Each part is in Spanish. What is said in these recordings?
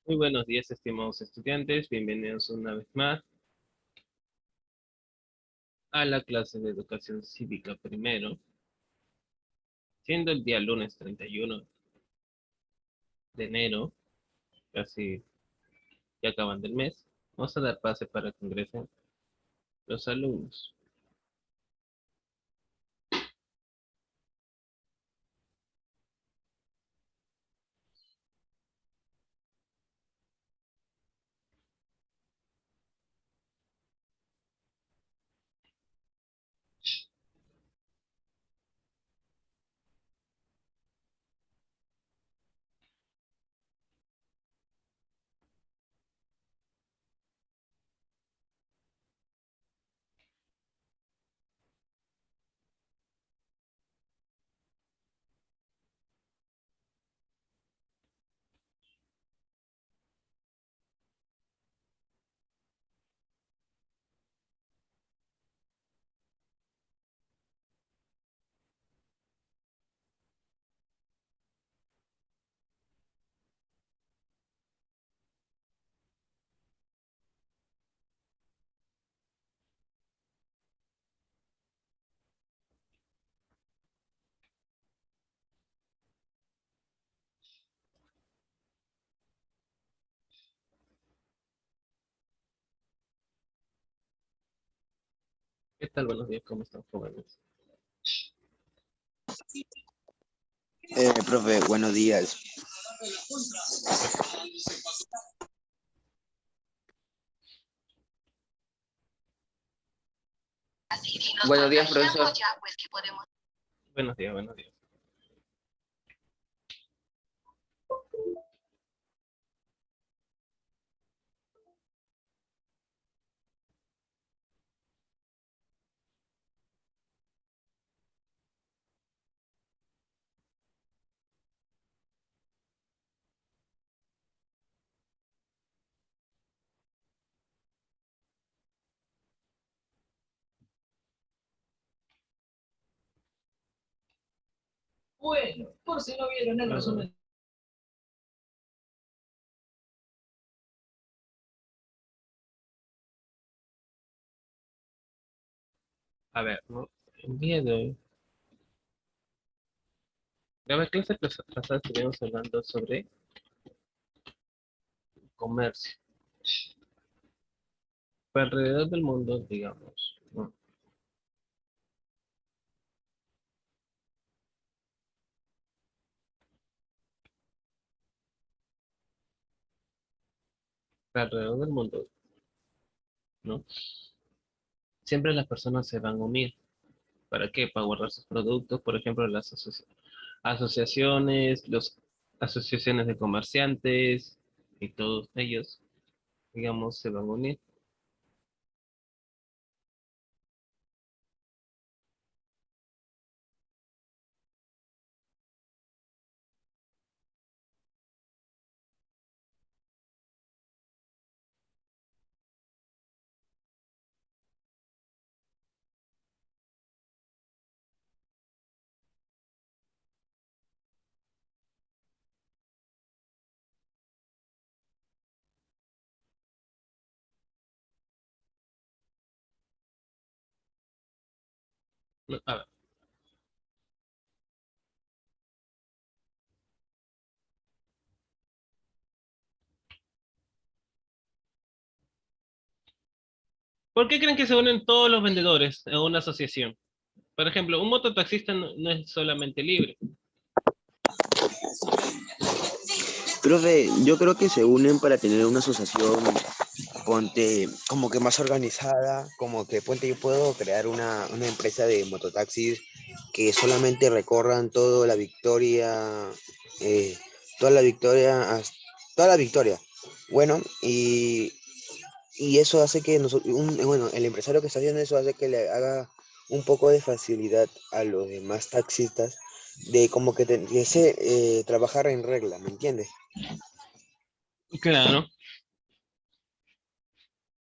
Muy buenos días, estimados estudiantes. Bienvenidos una vez más a la clase de Educación Cívica primero, siendo el día lunes 31 de enero, casi ya acaban del mes. Vamos a dar pase para que ingresen los alumnos. ¿Qué tal? Buenos días, ¿cómo están, jóvenes? Profe, buenos días. Buenos días, profesor. Buenos días, buenos días. Bueno, por si no vieron el resumen. A ver, ¿no? El día de hoy, la clase pasada estuvimos hablando sobre comercio. Alrededor del mundo, digamos, ¿no? Alrededor del mundo, ¿no? Siempre las personas se van a unir. ¿Para qué? Para guardar sus productos, por ejemplo, las asociaciones, las asociaciones de comerciantes y todos ellos, digamos, se van a unir. No, a ver, ¿por qué creen que se unen todos los vendedores a una asociación? Por ejemplo, un mototaxista no es solamente libre. Profe, yo creo que se unen para tener una asociación, ponte, como que más organizada, como que, ponte, yo puedo crear una empresa de mototaxis que solamente recorran toda la Victoria, eh, toda la Victoria, toda la Victoria. Bueno, y eso hace que bueno, el empresario que está haciendo eso hace que le haga un poco de facilidad a los demás taxistas de como que trabajar en regla, ¿me entiendes? Claro,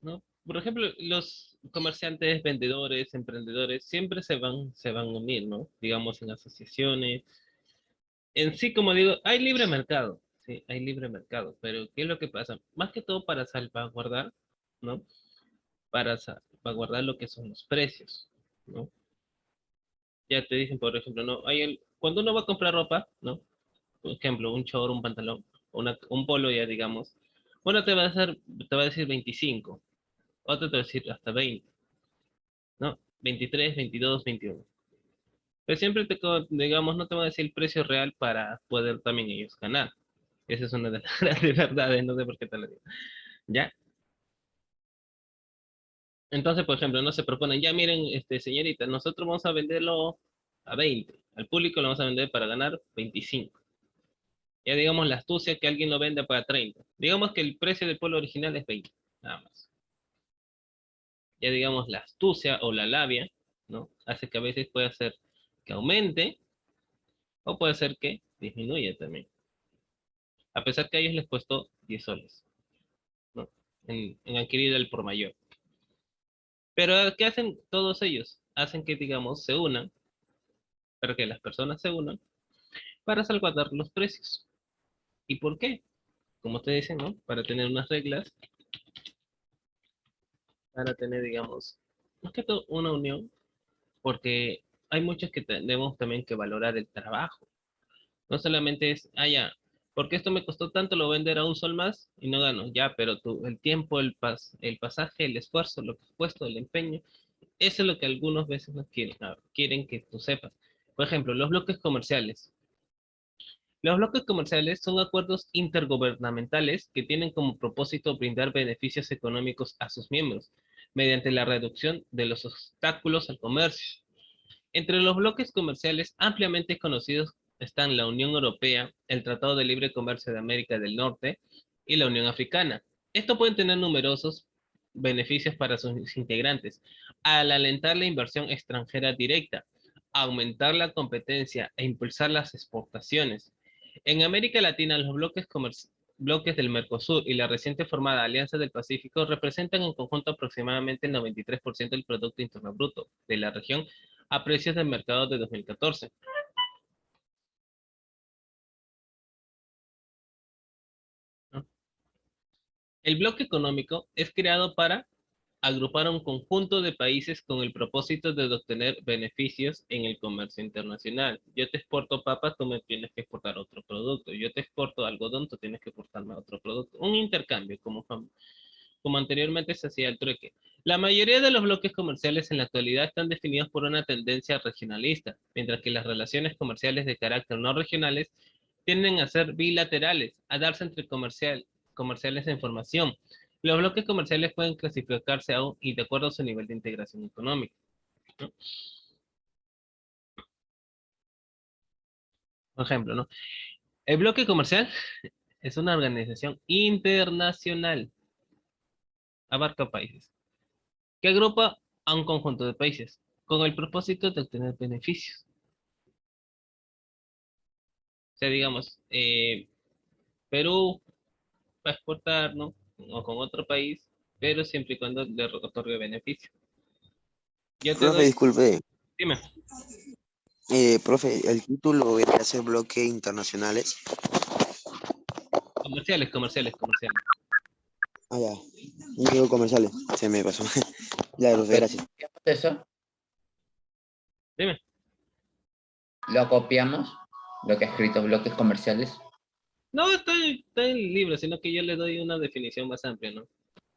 ¿no? Por ejemplo, los comerciantes, vendedores, emprendedores, siempre se van a unir, ¿no? Digamos, en asociaciones. En sí, como digo, hay libre mercado. Sí, hay libre mercado, pero ¿qué es lo que pasa? Más que todo para salvaguardar, ¿no? Para salvaguardar lo que son los precios, ¿no? Ya te dicen, por ejemplo, no, cuando uno va a comprar ropa, ¿no? Por ejemplo, un short, un pantalón, un polo ya digamos, uno te va a decir 25, otro te va a decir hasta 20, ¿no? 23, 22, 21. Pero siempre digamos, no te va a decir el precio real para poder también ellos ganar. Esa es una de las grandes verdades, no sé por qué te lo digo. ¿Ya? Entonces, por ejemplo, no se proponen, ya miren, señorita, nosotros vamos a venderlo a 20, al público lo vamos a vender para ganar 25. Ya digamos la astucia que alguien lo vende para 30. Digamos que el precio del polo original es 20, nada más. Ya digamos la astucia o la labia, ¿no? Hace que a veces puede hacer que aumente o puede hacer que disminuya también. A pesar que a ellos les costó 10 soles, ¿no? En adquirir el por mayor. Pero ¿qué hacen todos ellos? Hacen que, digamos, se unan, para que las personas se unan, para salvaguardar los precios. ¿Y por qué? Como ustedes dicen, ¿no? Para tener unas reglas, para tener, digamos, más que todo una unión, porque hay muchos que tenemos también que valorar el trabajo. No solamente es, ya, porque esto me costó tanto, lo voy a vender a un sol más y no gano. Ya, pero el tiempo, el pasaje, el esfuerzo, lo que has puesto, el empeño, eso es lo que algunas veces no quieren, quieren que tú sepas. Por ejemplo, los bloques comerciales. Los bloques comerciales son acuerdos intergubernamentales que tienen como propósito brindar beneficios económicos a sus miembros mediante la reducción de los obstáculos al comercio. Entre los bloques comerciales ampliamente conocidos están la Unión Europea, el Tratado de Libre Comercio de América del Norte y la Unión Africana. Esto pueden tener numerosos beneficios para sus integrantes, al alentar la inversión extranjera directa, aumentar la competencia e impulsar las exportaciones. En América Latina, los bloques del Mercosur y la reciente formada Alianza del Pacífico representan en conjunto aproximadamente el 93% del Producto Interno Bruto de la región a precios del mercado de 2014. ¿No? El bloque económico es creado para agrupar a un conjunto de países con el propósito de obtener beneficios en el comercio internacional. Yo te exporto papas, tú me tienes que exportar otro producto. Yo te exporto algodón, tú tienes que exportarme otro producto. Un intercambio, como anteriormente se hacía el trueque. La mayoría de los bloques comerciales en la actualidad están definidos por una tendencia regionalista, mientras que las relaciones comerciales de carácter no regionales tienden a ser bilaterales, a darse entre comerciales de información. Los bloques comerciales pueden clasificarse aún y de acuerdo a su nivel de integración económica, ¿no? Por ejemplo, ¿no? El bloque comercial es una organización internacional, abarca países, que agrupa a un conjunto de países con el propósito de obtener beneficios. O sea, digamos, Perú va a exportar, ¿no? O con otro país, pero siempre y cuando le otorgue beneficio. Yo te Profe, doy, disculpe. dime, Profe, el título vendría a ser bloque internacionales. comerciales. Ah, ya. No digo comerciales. Se me pasó. Ya, profe, Pero gracias. eso Dime. lo copiamos, lo que ha escrito bloques comerciales. No, está en el libro, sino que yo le doy una definición más amplia, ¿no?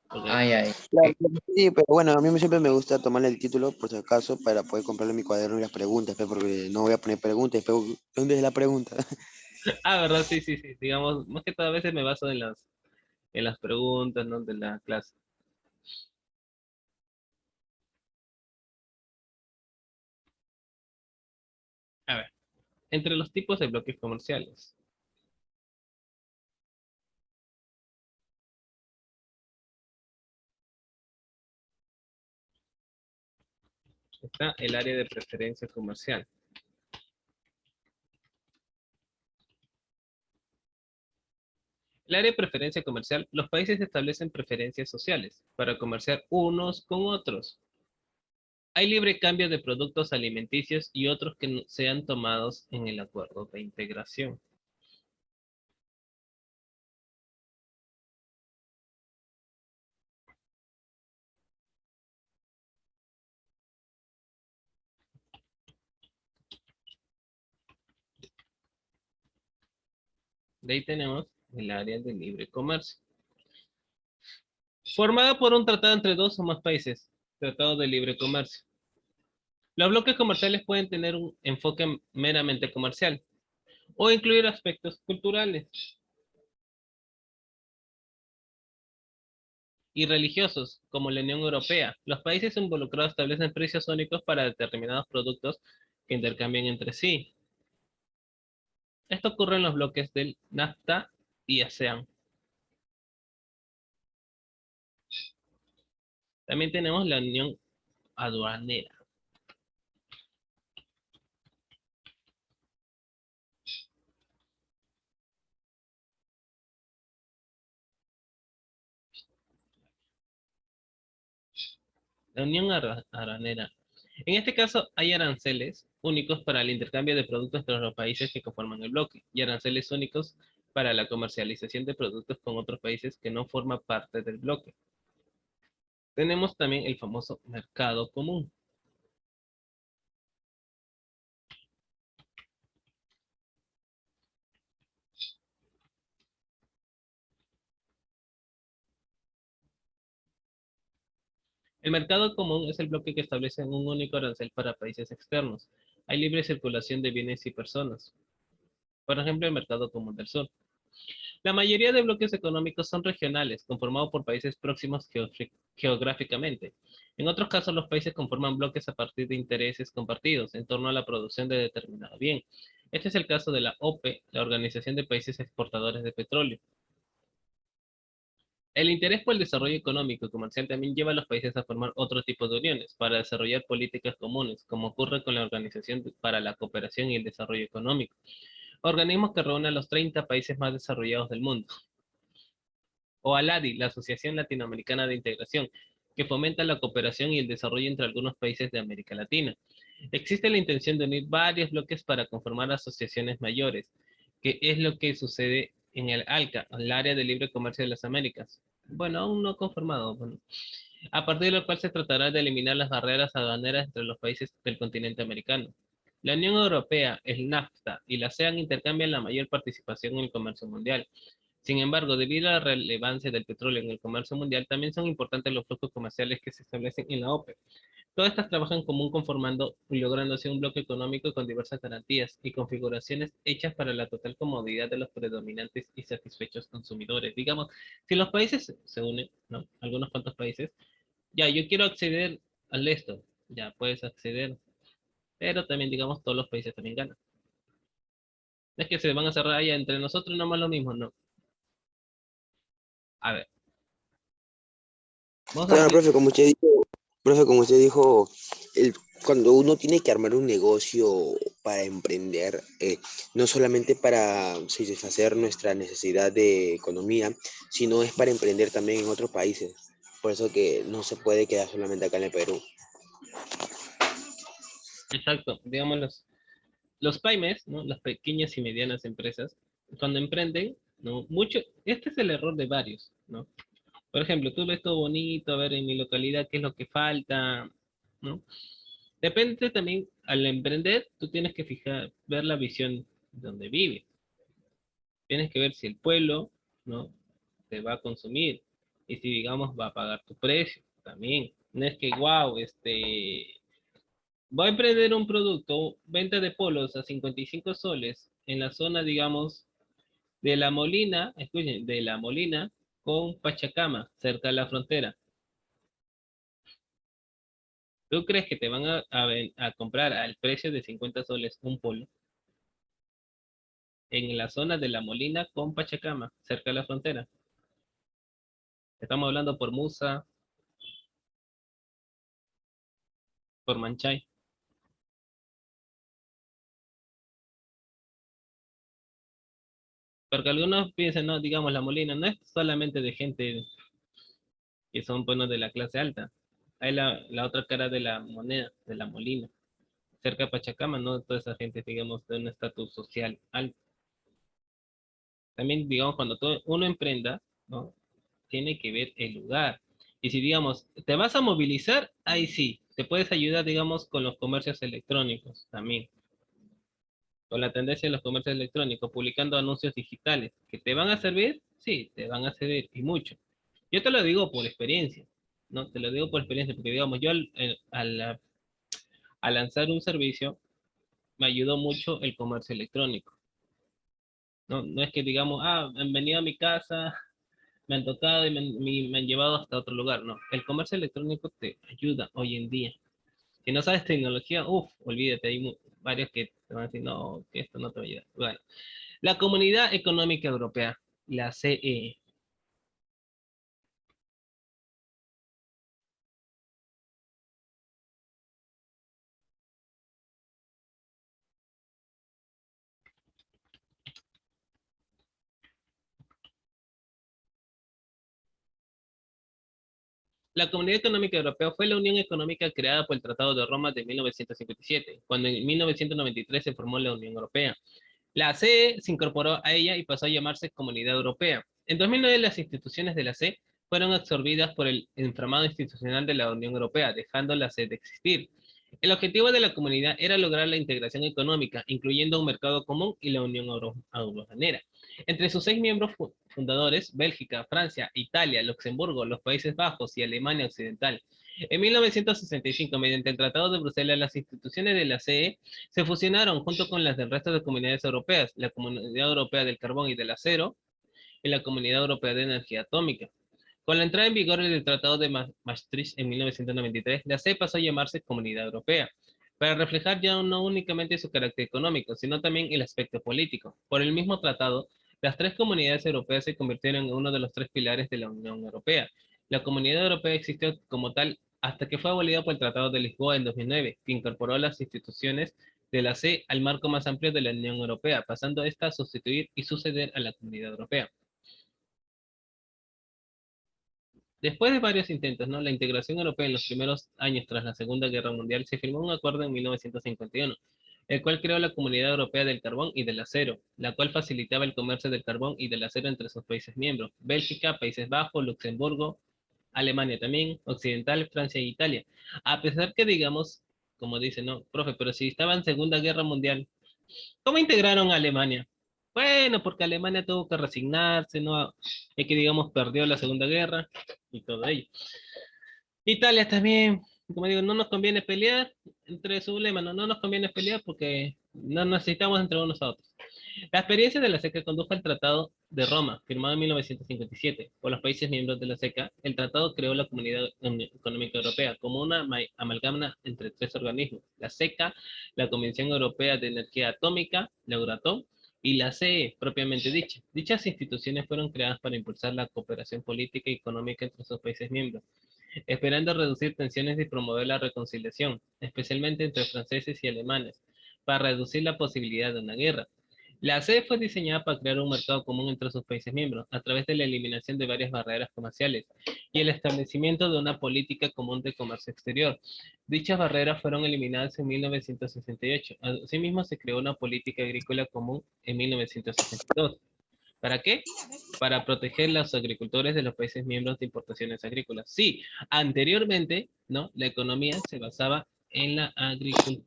Porque, Ay, ay. Claro, sí, pero bueno, a mí siempre me gusta tomarle el título, por si acaso, para poder comprarle mi cuaderno y las preguntas, pues, porque no voy a poner preguntas, pero ¿dónde es la pregunta? ¿verdad? Sí, sí, sí. Digamos, más que todo a veces me baso en las preguntas, ¿no? De la clase. A ver, entre los tipos de bloques comerciales está el área de preferencia comercial. El área de preferencia comercial, los países establecen preferencias sociales para comerciar unos con otros. Hay libre cambio de productos alimenticios y otros que sean tomados en el acuerdo de integración. De ahí tenemos el área de libre comercio. Formada por un tratado entre dos o más países. Tratado de libre comercio. Los bloques comerciales pueden tener un enfoque meramente comercial o incluir aspectos culturales y religiosos, como la Unión Europea. Los países involucrados establecen precios únicos para determinados productos que intercambian entre sí. Esto ocurre en los bloques del NAFTA y ASEAN. También tenemos la Unión Aduanera. La Unión Aduanera. En este caso, hay aranceles únicos para el intercambio de productos entre los países que conforman el bloque y aranceles únicos para la comercialización de productos con otros países que no forman parte del bloque. Tenemos también el famoso mercado común. El mercado común es el bloque que establece un único arancel para países externos. Hay libre circulación de bienes y personas. Por ejemplo, el mercado común del sur. La mayoría de bloques económicos son regionales, conformados por países próximos geográficamente. En otros casos, los países conforman bloques a partir de intereses compartidos en torno a la producción de determinado bien. Este es el caso de la OPE, la Organización de Países Exportadores de Petróleo. El interés por el desarrollo económico y comercial también lleva a los países a formar otro tipo de uniones para desarrollar políticas comunes, como ocurre con la Organización para la Cooperación y el Desarrollo Económico, organismos que reúnen a los 30 países más desarrollados del mundo. O ALADI, la Asociación Latinoamericana de Integración, que fomenta la cooperación y el desarrollo entre algunos países de América Latina. Existe la intención de unir varios bloques para conformar asociaciones mayores, que es lo que sucede en el ALCA, el Área de Libre Comercio de las Américas. Bueno, aún no conformado. Bueno, a partir de lo cual se tratará de eliminar las barreras aduaneras entre los países del continente americano. La Unión Europea, el NAFTA y la ASEAN intercambian la mayor participación en el comercio mundial. Sin embargo, debido a la relevancia del petróleo en el comercio mundial, también son importantes los flujos comerciales que se establecen en la OPEP. Todas estas trabajan en común conformando y logrando así un bloque económico con diversas garantías y configuraciones hechas para la total comodidad de los predominantes y satisfechos consumidores. Digamos, si los países se unen, ¿no? Algunos cuantos países, ya, yo quiero acceder al esto, ya puedes acceder, pero también, digamos, todos los países también ganan. No es que se van a cerrar allá entre nosotros nomás lo mismo, no. A ver, vamos a Claro, decir, profe, como usted dijo, cuando uno tiene que armar un negocio para emprender, no solamente para satisfacer nuestra necesidad de economía, sino es para emprender también en otros países. Por eso que no se puede quedar solamente acá en el Perú. exacto, digamos los pymes, ¿no? Las pequeñas y medianas empresas, cuando emprenden, ¿no? Mucho, este es el error de varios, ¿no? Por ejemplo, tú ves todo bonito, a ver en mi localidad qué es lo que falta, ¿no? Depende también, al emprender, tú tienes que ver la visión donde vive. Tienes que ver si el pueblo, ¿no? Te va a consumir y si, digamos, va a pagar tu precio también. No es que, wow, voy a emprender un producto, venta de polos a 55 soles en la zona, digamos, de La Molina, escuchen, de La Molina con Pachacama, cerca de la frontera. ¿Tú crees que te van a comprar al precio de 50 soles un polo en la zona de La Molina con Pachacama, cerca de la frontera? Estamos hablando por Musa, por Manchay. Porque algunos piensan, no, digamos, La Molina no es solamente de gente que son buenos de la clase alta. Hay la otra cara de la moneda, de La Molina. Cerca de Pachacama, no toda esa gente, digamos, de un estatus social alto. También, digamos, cuando uno emprenda, ¿no? Tiene que ver el lugar. Y si, digamos, te vas a movilizar, ahí sí, te puedes ayudar, digamos, con los comercios electrónicos también. con la tendencia de los comercios electrónicos, publicando anuncios digitales. ¿Que te van a servir? Sí, te van a servir, y mucho. Yo te lo digo por experiencia, ¿no? Te lo digo por experiencia, porque digamos, yo al lanzar un servicio, me ayudó mucho el comercio electrónico. No, no es que digamos, han venido a mi casa, me han tocado y me han llevado hasta otro lugar. No, el comercio electrónico te ayuda hoy en día. Si no sabes tecnología, olvídate, hay varios que te van a decir, no, que esto no te va a ayudar. Bueno, la Comunidad Económica Europea, la CE. La Comunidad Económica Europea fue la unión económica creada por el Tratado de Roma de 1957, cuando en 1993 se formó la Unión Europea. La CE se incorporó a ella y pasó a llamarse Comunidad Europea. En 2009 las instituciones de la CE fueron absorbidas por el entramado institucional de la Unión Europea, dejando la CE de existir. El objetivo de la comunidad era lograr la integración económica, incluyendo un mercado común y la Unión Aduanera. Entre sus 6 miembros fundadores, Bélgica, Francia, Italia, Luxemburgo, los Países Bajos y Alemania Occidental. En 1965, mediante el Tratado de Bruselas, las instituciones de la CE se fusionaron junto con las del resto de comunidades europeas, la Comunidad Europea del Carbón y del Acero y la Comunidad Europea de Energía Atómica. Con la entrada en vigor del Tratado de Maastricht en 1993, la CE pasó a llamarse Comunidad Europea, para reflejar ya no únicamente su carácter económico, sino también el aspecto político. Por el mismo tratado, las 3 comunidades europeas se convirtieron en uno de los 3 pilares de la Unión Europea. La Comunidad Europea existió como tal hasta que fue abolida por el Tratado de Lisboa en 2009, que incorporó las instituciones de la CE al marco más amplio de la Unión Europea, pasando esta a sustituir y suceder a la Comunidad Europea. Después de varios intentos, ¿no? La integración europea en los primeros años tras la Segunda Guerra Mundial, se firmó un acuerdo en 1951, el cual creó la Comunidad Europea del Carbón y del Acero, la cual facilitaba el comercio del carbón y del acero entre sus países miembros: Bélgica, Países Bajos, Luxemburgo, Alemania también, Occidental, Francia e Italia. A pesar que digamos, como dice, no, profe, pero si estaba en Segunda Guerra Mundial, ¿cómo integraron a Alemania? Bueno, porque Alemania tuvo que resignarse, ¿no? Es que, digamos, perdió la Segunda Guerra y todo ello. Italia también, como digo, no nos conviene pelear entre su lema, no nos conviene pelear porque no necesitamos entre unos a otros. La experiencia de la CECA condujo al Tratado de Roma, firmado en 1957 por los países miembros de la CECA. El tratado creó la Comunidad Económica Europea como una amalgama entre 3 organismos: la CECA, la Convención Europea de Energía Atómica, la Euratom, y la CE, propiamente dicha. Dichas instituciones fueron creadas para impulsar la cooperación política y económica entre sus países miembros, esperando reducir tensiones y promover la reconciliación, especialmente entre franceses y alemanes, para reducir la posibilidad de una guerra. La CE fue diseñada para crear un mercado común entre sus países miembros, a través de la eliminación de varias barreras comerciales y el establecimiento de una política común de comercio exterior. Dichas barreras fueron eliminadas en 1968. Asimismo, se creó una política agrícola común en 1962. ¿Para qué? Para proteger a los agricultores de los países miembros de importaciones agrícolas. Sí, anteriormente, ¿no? La economía se basaba en la agricultura.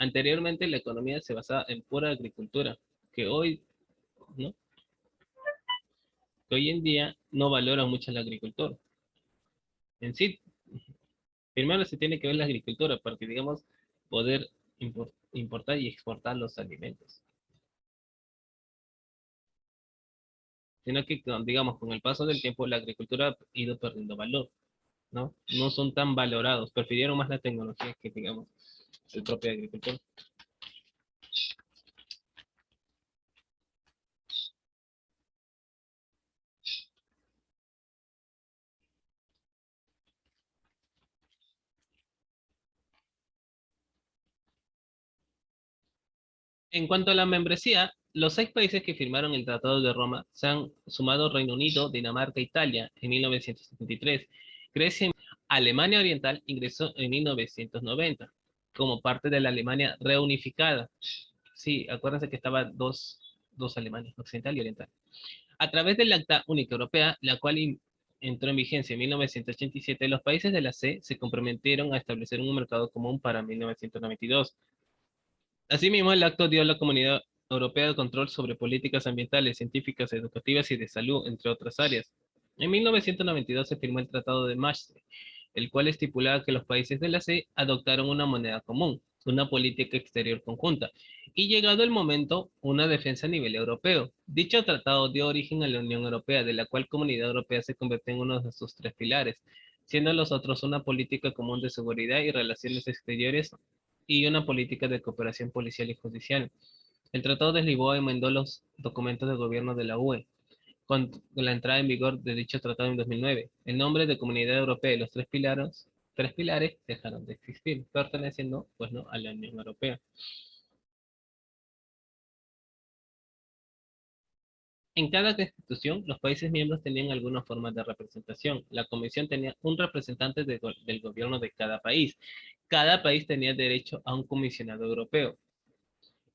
Anteriormente la economía se basaba en pura agricultura, que hoy, ¿no? Que hoy en día no valora mucho la agricultura. En sí, primero se tiene que ver la agricultura para que, digamos, poder importar y exportar los alimentos. Sino que, digamos, con el paso del tiempo la agricultura ha ido perdiendo valor, ¿no? No son tan valorados, prefirieron más la tecnología que, digamos, el propio agricultor. En cuanto a la membresía, los 6 países que firmaron el Tratado de Roma se han sumado: Reino Unido, Dinamarca, Italia en 1973. Grecia, Alemania Oriental ingresó en 1990 como parte de la Alemania reunificada. Sí, acuérdense que estaban dos Alemanias, Occidental y Oriental. A través del Acta Única Europea, la cual entró en vigencia en 1987, los países de la C se comprometieron a establecer un mercado común para 1992. Asimismo, el acto dio a la Comunidad Europea el control sobre políticas ambientales, científicas, educativas y de salud, entre otras áreas. En 1992 se firmó el Tratado de Maastricht, el cual estipulaba que los países de la CE adoptaron una moneda común, una política exterior conjunta, y llegado el momento, una defensa a nivel europeo. Dicho tratado dio origen a la Unión Europea, de la cual Comunidad Europea se convirtió en uno de sus tres pilares, siendo los otros una política común de seguridad y relaciones exteriores y una política de cooperación policial y judicial. El Tratado de Lisboa enmendó los documentos de gobierno de la UE, con la entrada en vigor de dicho tratado en 2009. El nombre de Comunidad Europea y los tres pilares dejaron de existir, perteneciendo pues, ¿no? a la Unión Europea. En cada constitución, los países miembros tenían algunas formas de representación. La Comisión tenía un representante del gobierno de cada país. Cada país tenía derecho a un comisionado europeo.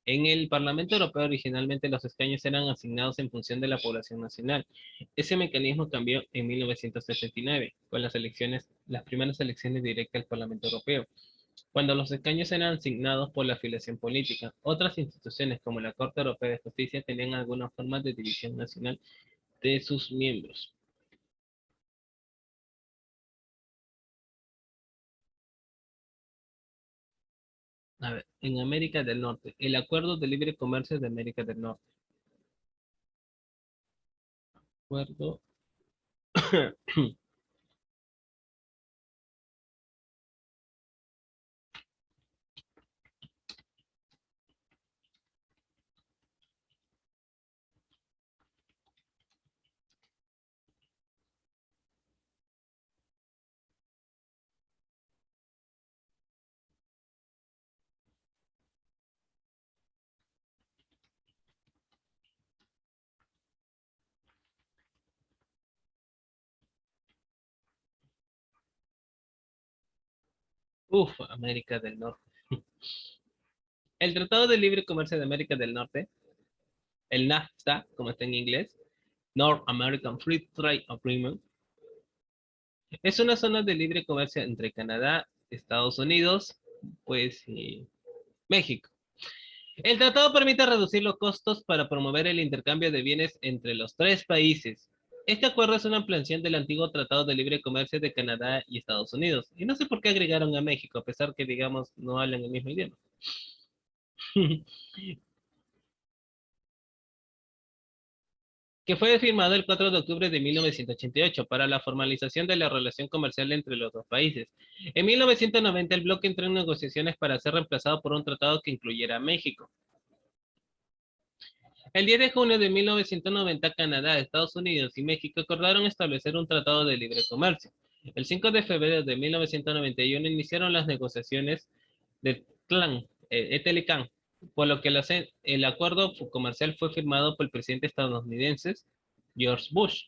En el Parlamento Europeo originalmente los escaños eran asignados en función de la población nacional. Ese mecanismo cambió en 1969 con las primeras elecciones directas al Parlamento Europeo, cuando los escaños eran asignados por la afiliación política. Otras instituciones como la Corte Europea de Justicia tenían algunas formas de división nacional de sus miembros. A ver, en América del Norte, el Acuerdo de Libre Comercio de América del Norte. Acuerdo América del Norte. El Tratado de Libre Comercio de América del Norte, el NAFTA, como está en inglés, North American Free Trade Agreement, es una zona de libre comercio entre Canadá, Estados Unidos, pues y México. El tratado permite reducir los costos para promover el intercambio de bienes entre los tres países. Este acuerdo es una ampliación del antiguo Tratado de Libre Comercio de Canadá y Estados Unidos. Y no sé por qué agregaron a México, a pesar que, digamos, no hablan el mismo idioma. Que fue firmado el 4 de octubre de 1988 para la formalización de la relación comercial entre los dos países. En 1990 el bloque entró en negociaciones para ser reemplazado por un tratado que incluyera a México. El 10 de junio de 1990, Canadá, Estados Unidos y México acordaron establecer un tratado de libre comercio. El 5 de febrero de 1991 iniciaron las negociaciones de Telecán, por lo que el acuerdo comercial fue firmado por el presidente estadounidense George Bush.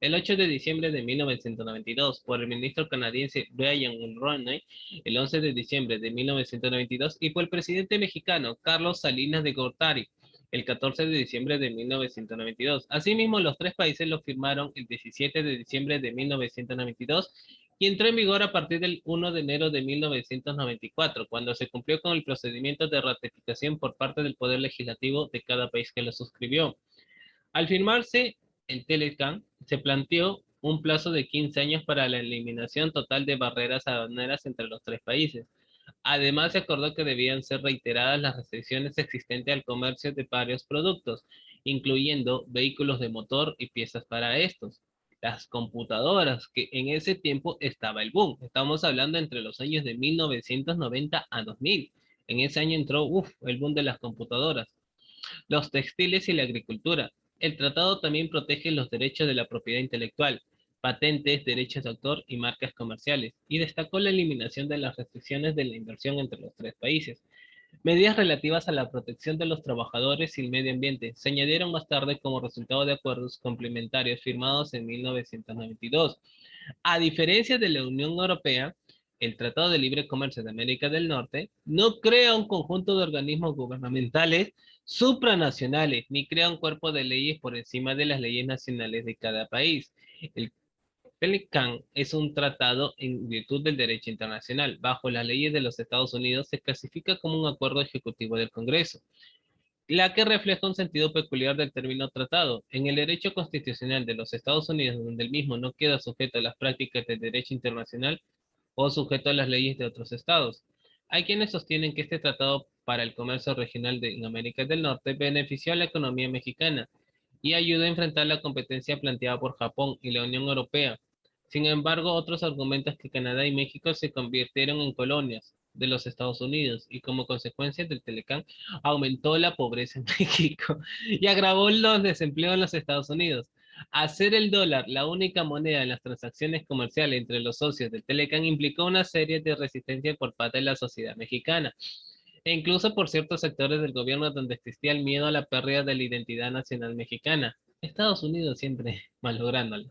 El 8 de diciembre de 1992, por el ministro canadiense Brian Mulroney, el 11 de diciembre de 1992, y por el presidente mexicano Carlos Salinas de Gortari, el 14 de diciembre de 1992. Asimismo, los tres países lo firmaron el 17 de diciembre de 1992 y entró en vigor a partir del 1 de enero de 1994, cuando se cumplió con el procedimiento de ratificación por parte del Poder Legislativo de cada país que lo suscribió. Al firmarse el Telecán, se planteó un plazo de 15 años para la eliminación total de barreras aduaneras entre los tres países. Además, se acordó que debían ser reiteradas las restricciones existentes al comercio de varios productos, incluyendo vehículos de motor y piezas para estos. Las computadoras, que en ese tiempo estaba el boom. Estamos hablando entre los años de 1990 a 2000. En ese año entró el boom de las computadoras. Los textiles y la agricultura. El tratado también protege los derechos de la propiedad intelectual, patentes, derechos de autor y marcas comerciales, y destacó la eliminación de las restricciones de la inversión entre los tres países. Medidas relativas a la protección de los trabajadores y el medio ambiente se añadieron más tarde como resultado de acuerdos complementarios firmados en 1992. A diferencia de la Unión Europea, el Tratado de Libre Comercio de América del Norte no crea un conjunto de organismos gubernamentales supranacionales, ni crea un cuerpo de leyes por encima de las leyes nacionales de cada país. El Telecán es un tratado en virtud del derecho internacional. Bajo las leyes de los Estados Unidos se clasifica como un acuerdo ejecutivo del Congreso, la que refleja un sentido peculiar del término tratado. En el derecho constitucional de los Estados Unidos, donde el mismo no queda sujeto a las prácticas del derecho internacional o sujeto a las leyes de otros estados. Hay quienes sostienen que este tratado para el comercio regional en América del Norte benefició a la economía mexicana y ayudó a enfrentar la competencia planteada por Japón y la Unión Europea. Sin embargo, otros argumentan que Canadá y México se convirtieron en colonias de los Estados Unidos y como consecuencia del Telecán aumentó la pobreza en México y agravó los desempleos en los Estados Unidos. Hacer el dólar la única moneda en las transacciones comerciales entre los socios del Telecán implicó una serie de resistencia por parte de la sociedad mexicana e incluso por ciertos sectores del gobierno donde existía el miedo a la pérdida de la identidad nacional mexicana. Estados Unidos siempre malográndolo.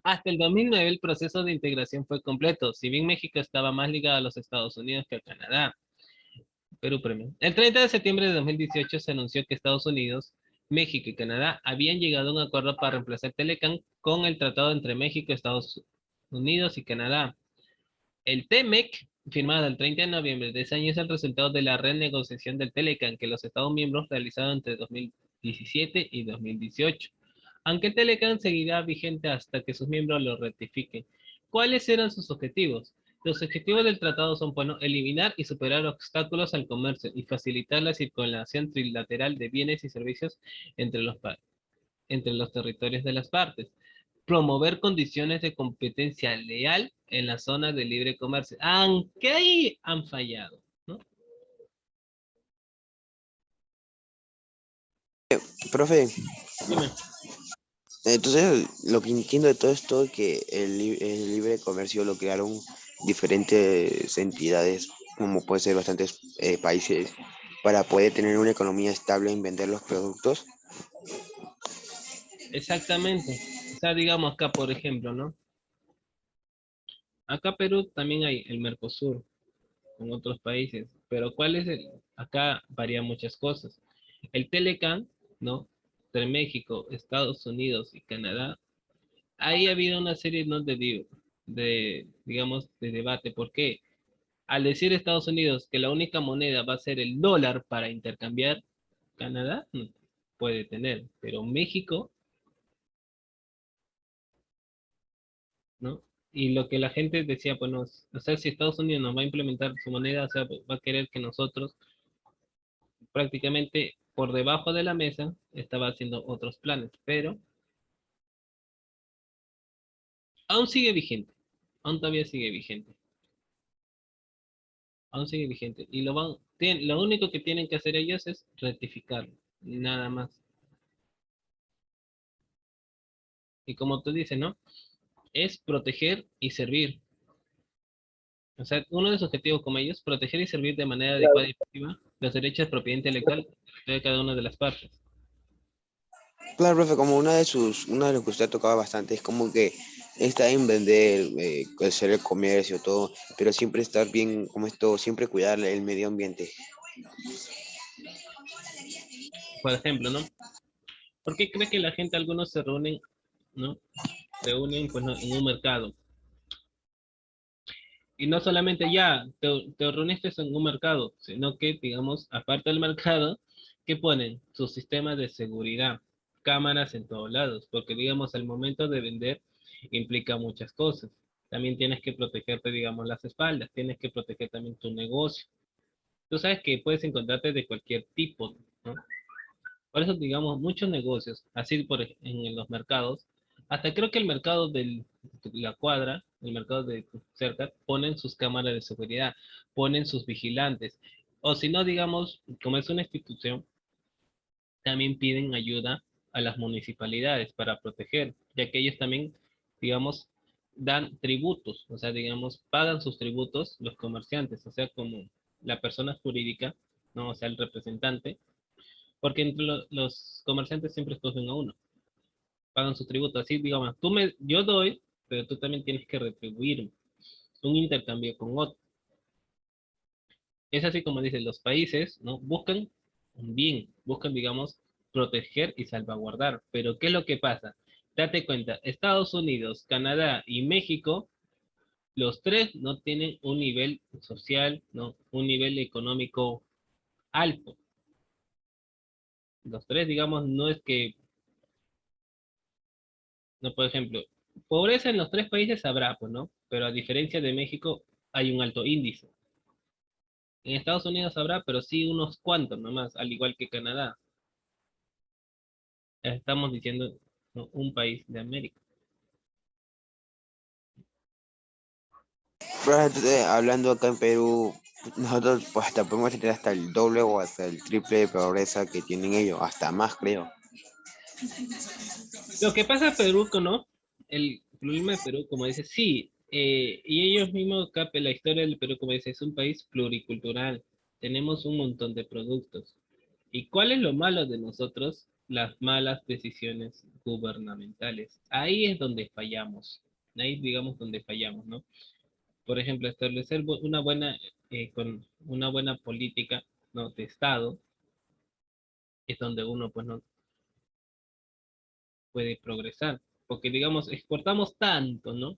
Hasta el 2009 el proceso de integración fue completo, si bien México estaba más ligado a los Estados Unidos que a Canadá. Perú premio. El 30 de septiembre de 2018 se anunció que Estados Unidos, México y Canadá habían llegado a un acuerdo para reemplazar Telecán con el tratado entre México, Estados Unidos y Canadá. El TEMEC, firmado el 30 de noviembre de ese año, es el resultado de la renegociación del Telecán que los Estados miembros realizaron entre 2017 y 2018. Aunque el Telecán seguirá vigente hasta que sus miembros lo ratifiquen. ¿Cuáles eran sus objetivos? Los objetivos del tratado son, bueno, eliminar y superar obstáculos al comercio y facilitar la circulación trilateral de bienes y servicios entre entre los territorios de las partes. Promover condiciones de competencia leal en la zona de libre comercio, aunque ahí han fallado, ¿no? Profe, Dime. entonces lo que entiendo de todo esto es que el libre comercio lo crearon diferentes entidades, como puede ser bastantes países, para poder tener una economía estable en vender los productos. Exactamente. O sea, digamos acá, por ejemplo, ¿no? Acá Perú también hay el Mercosur con otros países, pero ¿cuál es el? Acá varían muchas cosas. El Telecán, ¿no? Entre México, Estados Unidos y Canadá, ahí ha habido una serie, ¿no? Digamos, de debate. ¿Por qué? Al decir Estados Unidos que la única moneda va a ser el dólar para intercambiar, Canadá no puede tener, pero México, ¿no? Y lo que la gente decía, bueno, o sea, si Estados Unidos nos va a implementar su moneda, o sea, va a querer que nosotros prácticamente por debajo de la mesa estaba haciendo otros planes, pero aún sigue vigente, aún todavía sigue vigente, aún sigue vigente. Y lo único que tienen que hacer ellos es rectificarlo, nada más. Y como tú dices, ¿no? Es proteger y servir. O sea, uno de sus objetivos como ellos, proteger y servir de manera adecuada y efectiva los derechos de propiedad intelectual de cada una de las partes. Claro, profe, como una de lo que usted ha tocado bastante es como que está en vender, hacer el comercio, todo, pero siempre estar bien, como esto, siempre cuidar el medio ambiente. Por ejemplo, ¿no? ¿Por qué cree que la gente, algunos se reúnen, ¿no? Reúnen, pues, ¿no? En un mercado. Y no solamente ya te reuniste en un mercado, sino que, digamos, aparte del mercado, ¿qué ponen? Sus sistemas de seguridad, cámaras en todos lados, porque, digamos, al momento de vender implica muchas cosas. También tienes que protegerte, digamos, las espaldas, tienes que proteger también tu negocio. Tú sabes que puedes encontrarte de cualquier tipo, ¿no? Por eso, digamos, muchos negocios, así en los mercados, hasta creo que el mercado de la cuadra, el mercado de cerca, ponen sus cámaras de seguridad, ponen sus vigilantes. O si no, digamos, como es una institución, también piden ayuda a las municipalidades para proteger, ya que ellos también, digamos, dan tributos, o sea, digamos, pagan sus tributos los comerciantes, o sea, como la persona jurídica, ¿no? O sea, el representante porque entre los comerciantes siempre escogen a uno, pagan su tributo. Así, digamos, yo doy, pero tú también tienes que retribuirme. Un intercambio con otro. Es así como dicen los países, ¿no? Buscan un bien, buscan, digamos, proteger y salvaguardar. Pero ¿qué es lo que pasa? date cuenta, Estados Unidos, Canadá y México, los tres no tienen un nivel social, ¿no? Un nivel económico alto. Los tres, digamos, no es que, no, por ejemplo, pobreza en los tres países habrá, pues, ¿no? Pero a diferencia de México, hay un alto índice. En Estados Unidos habrá, pero sí unos cuantos nomás, al igual que Canadá. Estamos diciendo, ¿no? Un país de América. Pero hablando acá en Perú, nosotros pues hasta podemos tener hasta el doble o hasta el triple de pobreza que tienen ellos, hasta más creo. Lo que pasa en Perú, ¿no? El problema de Perú, como dice, sí, y ellos mismos, Cape, la historia del Perú, como dice, es un país pluricultural. Tenemos un montón de productos. ¿Y cuál es lo malo de nosotros? Las malas decisiones gubernamentales. Ahí es donde fallamos. Ahí, digamos, donde fallamos, ¿no? Por ejemplo, establecer una buena, con una buena política, ¿no? De Estado, es donde uno, pues, no puede progresar. Porque, digamos, exportamos tanto, ¿no?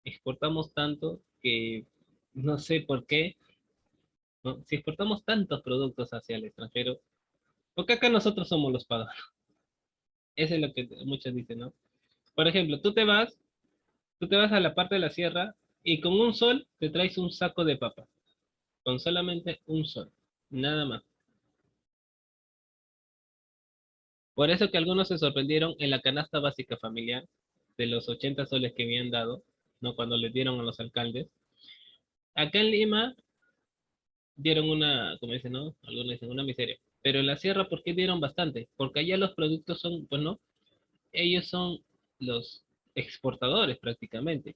Exportamos tanto que no sé por qué, ¿no? Si exportamos tantos productos hacia el extranjero, porque acá nosotros somos los paganos. Eso es lo que muchos dicen, ¿no? Por ejemplo, tú te vas a la parte de la sierra y con un sol te traes un saco de papa, con solamente un sol, nada más. Por eso que algunos se sorprendieron en la canasta básica familiar de los 80 soles que habían dado, ¿no? Cuando les dieron a los alcaldes. Acá en Lima dieron una, como dicen, ¿no? Algunos dicen una miseria. Pero en la sierra, ¿por qué dieron bastante? Porque allá los productos son, pues no, ellos son los exportadores prácticamente.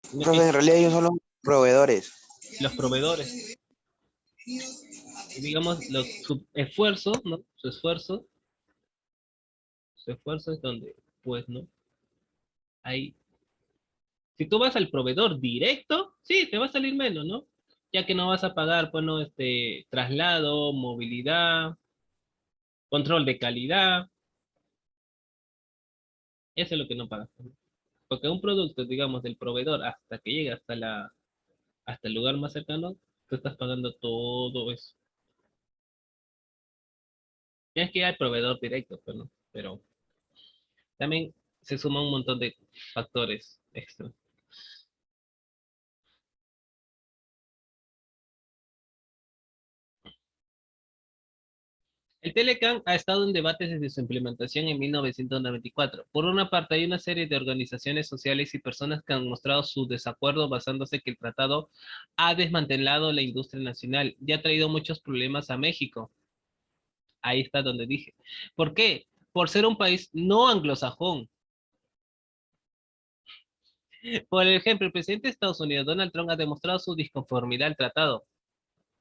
Sino Profe, que en realidad ellos son los proveedores. los proveedores, y digamos, su esfuerzo, ¿no? Su esfuerzo es donde, pues, ¿no? Hay, si tú vas al proveedor directo, sí, te va a salir menos, ¿no? Ya que no vas a pagar, pues, no, traslado, movilidad, control de calidad, eso es lo que no pagas. Porque un producto, digamos, del proveedor hasta que llega hasta el lugar más cercano, tú estás pagando todo eso. Tienes que ir al proveedor directo, pues, ¿no? Pero también se suma un montón de factores extra. El Telecan ha estado en debate desde su implementación en 1994. Por una parte, hay una serie de organizaciones sociales y personas que han mostrado su desacuerdo basándose que el tratado ha desmantelado la industria nacional y ha traído muchos problemas a México. Ahí está donde dije. ¿Por qué? Por ser un país no anglosajón. Por ejemplo, el presidente de Estados Unidos, Donald Trump, ha demostrado su disconformidad al tratado.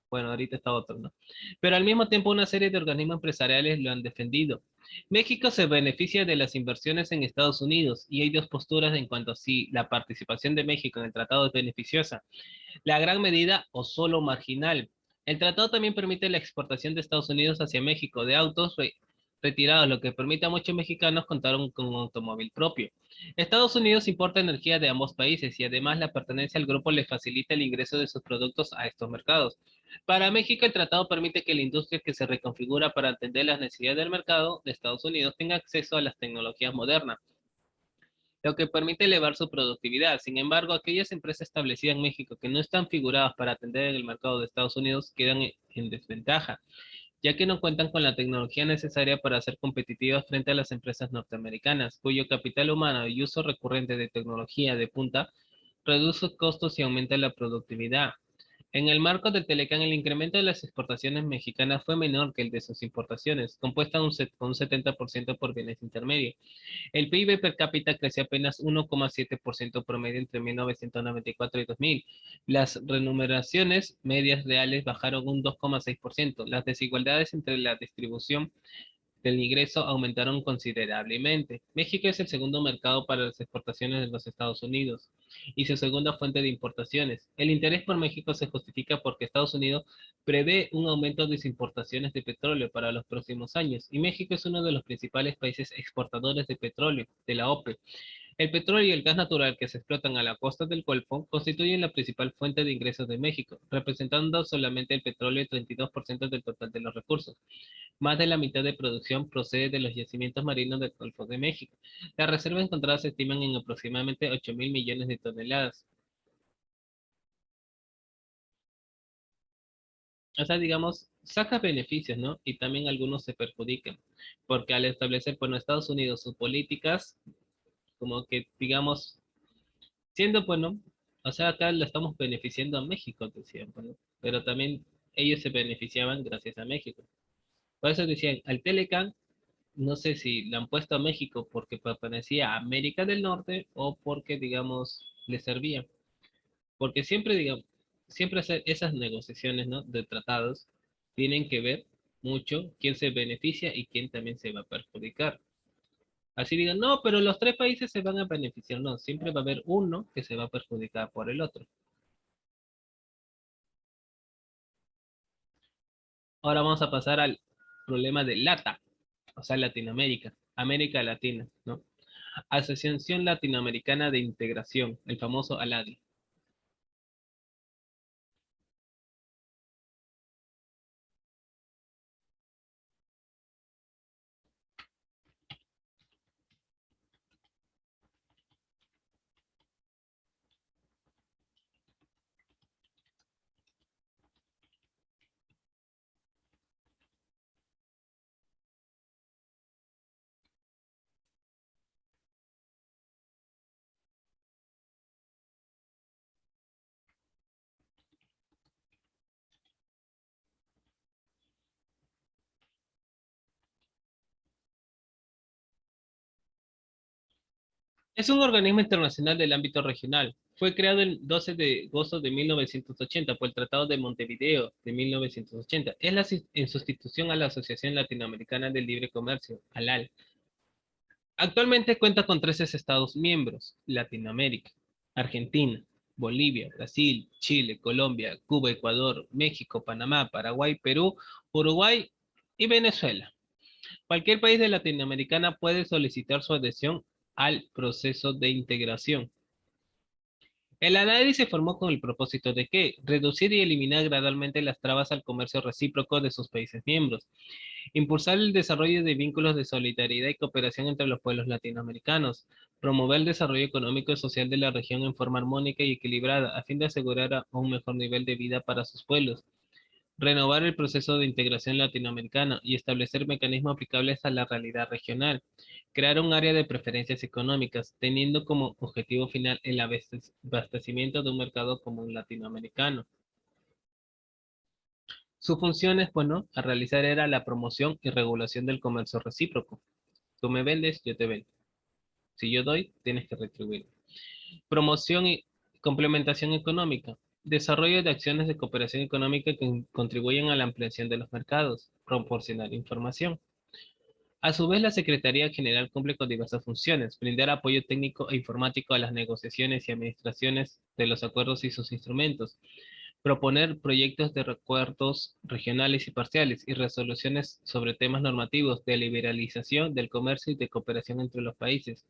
Bueno, ahorita está otro, ¿no? Pero al mismo tiempo una serie de organismos empresariales lo han defendido. México se beneficia de las inversiones en Estados Unidos y hay dos posturas en cuanto a si la participación de México en el tratado es beneficiosa, la gran medida o solo marginal. El tratado también permite la exportación de Estados Unidos hacia México de autos retirados, lo que permite a muchos mexicanos contar con un automóvil propio. Estados Unidos importa energía de ambos países y además la pertenencia al grupo le facilita el ingreso de sus productos a estos mercados. Para México, el tratado permite que la industria que se reconfigura para atender las necesidades del mercado de Estados Unidos tenga acceso a las tecnologías modernas, lo que permite elevar su productividad. Sin embargo, aquellas empresas establecidas en México que no están figuradas para atender el mercado de Estados Unidos quedan en desventaja, ya que no cuentan con la tecnología necesaria para ser competitivas frente a las empresas norteamericanas, cuyo capital humano y uso recurrente de tecnología de punta reduce costos y aumenta la productividad. En el marco del Telecán, el incremento de las exportaciones mexicanas fue menor que el de sus importaciones, compuesta con un 70% por bienes intermedios. El PIB per cápita creció apenas 1,7% promedio entre 1994 y 2000. Las remuneraciones medias reales bajaron un 2,6%. Las desigualdades entre la distribución del ingreso aumentaron considerablemente. México es el segundo mercado para las exportaciones de los Estados Unidos y su segunda fuente de importaciones. El interés por México se justifica porque Estados Unidos prevé un aumento de sus importaciones de petróleo para los próximos años, y México es uno de los principales países exportadores de petróleo de la OPEP. El petróleo y el gas natural que se explotan a la costa del Golfo constituyen la principal fuente de ingresos de México, representando solamente el petróleo el 32% del total de los recursos. Más de la mitad de producción procede de los yacimientos marinos del Golfo de México. Las reservas encontradas se estiman en aproximadamente 8.000 millones de toneladas. O sea, digamos, saca beneficios, ¿no? Y también algunos se perjudican, porque al establecer, bueno, Estados Unidos sus políticas, como que, digamos, siendo, bueno, o sea, acá le estamos beneficiando a México, decían, bueno, pero también ellos se beneficiaban gracias a México. Por eso decían, al Telecán, no sé si le han puesto a México porque pertenecía a América del Norte o porque, digamos, le servía. Porque siempre, digamos, siempre esas negociaciones, ¿no? De tratados tienen que ver mucho quién se beneficia y quién también se va a perjudicar. Así digan, no, pero los tres países se van a beneficiar. No, siempre va a haber uno que se va a perjudicar por el otro. Ahora vamos a pasar al problema de LATA, o sea, Latinoamérica, América Latina, ¿no? Asociación Latinoamericana de Integración, el famoso ALADI. Es un organismo internacional del ámbito regional. Fue creado el 12 de agosto de 1980 por el Tratado de Montevideo de 1980. Es en sustitución a la Asociación Latinoamericana del Libre Comercio, ALAL. Actualmente cuenta con 13 estados miembros: Latinoamérica, Argentina, Bolivia, Brasil, Chile, Colombia, Cuba, Ecuador, México, Panamá, Paraguay, Perú, Uruguay y Venezuela. Cualquier país de Latinoamericana puede solicitar su adhesión al proceso de integración. El análisis se formó con el propósito de que reducir y eliminar gradualmente las trabas al comercio recíproco de sus países miembros, impulsar el desarrollo de vínculos de solidaridad y cooperación entre los pueblos latinoamericanos, promover el desarrollo económico y social de la región en forma armónica y equilibrada a fin de asegurar un mejor nivel de vida para sus pueblos, renovar el proceso de integración latinoamericana y establecer mecanismos aplicables a la realidad regional, crear un área de preferencias económicas, teniendo como objetivo final el abastecimiento de un mercado común latinoamericano. Su función es, bueno, a realizar era la promoción y regulación del comercio recíproco. Tú me vendes, yo te vendo. Si yo doy, tienes que retribuir. Promoción y complementación económica. Desarrollo de acciones de cooperación económica que contribuyen a la ampliación de los mercados. Proporcionar información. A su vez, la Secretaría General cumple con diversas funciones: brindar apoyo técnico e informático a las negociaciones y administraciones de los acuerdos y sus instrumentos, proponer proyectos de acuerdos regionales y parciales y resoluciones sobre temas normativos de liberalización del comercio y de cooperación entre los países,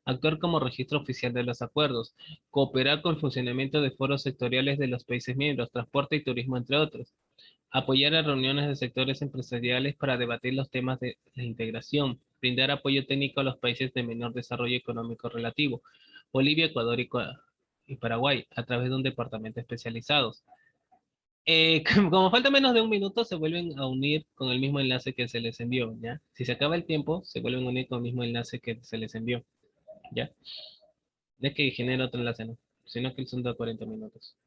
actuar como registro oficial de los acuerdos, cooperar con el funcionamiento de foros sectoriales de los países miembros, transporte y turismo, entre otros, apoyar a reuniones de sectores empresariales para debatir los temas de la integración, brindar apoyo técnico a los países de menor desarrollo económico relativo, Bolivia, Ecuador y Paraguay, a través de un departamento especializado. Como falta menos de un minuto, se vuelven a unir con el mismo enlace que se les envió, ¿ya? Si se acaba el tiempo, se vuelven a unir con el mismo enlace que se les envió, ¿ya? De que genera otro enlace, ¿no? Sino que son de 40 minutos.